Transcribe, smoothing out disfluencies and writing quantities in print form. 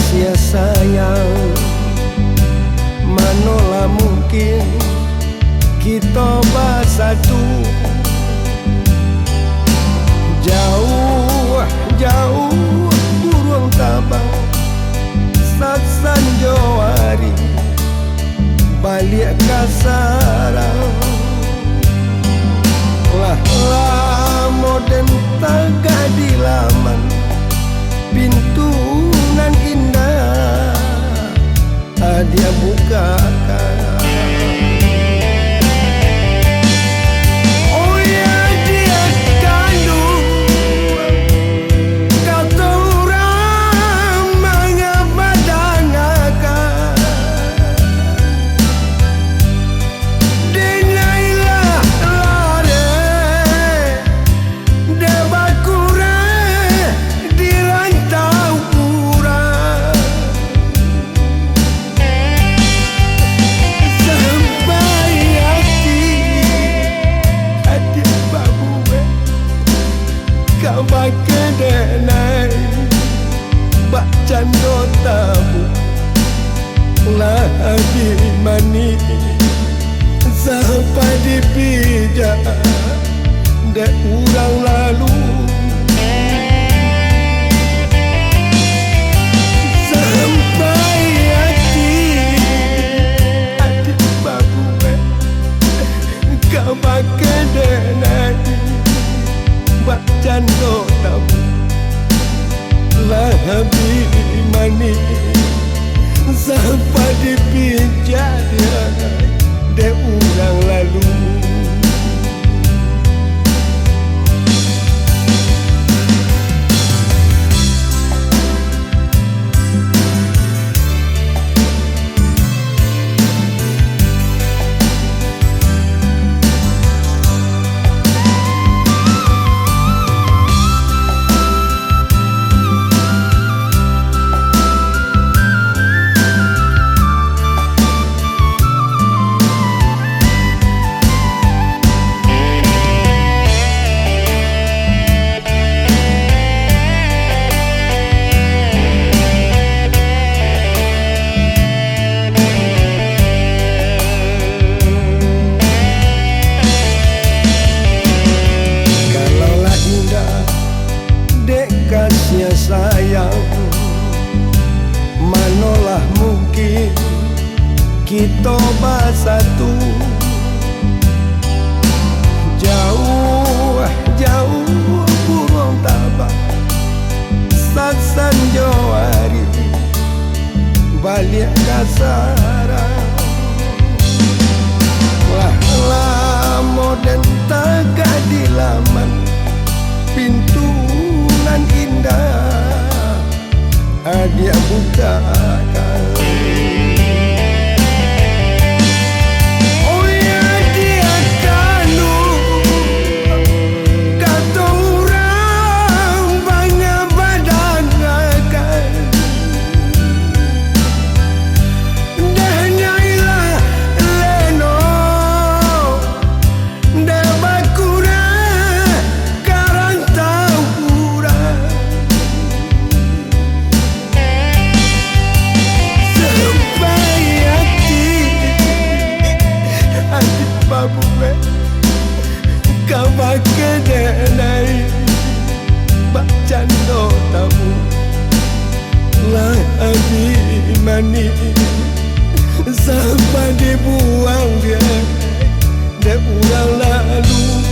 kasih sayang, manolah mungkin kita bersatu. Jauh jauh burung tabang saat sanjawari balik ke sarang. Lah lama dan tagad di laman pintu nan indah dia bukakan. Kedenai bak cando tabu lah di mani sampai dipijak dek urang lalu sampai hati babu kau bak kedenai bak cando tabu lah di mani sampai dipijak dia dek urang lalu. Kasih sayang, manolah mungkin kita bersatu. Jauh jauh burung tabang saat sanjawari balik ke sarang. Lah lama dan tagad di laman pintu nan indah dia bukakan. Kau bak kedenai bak cando tabu lah di mani sampai dibuang dia dek urang lalu.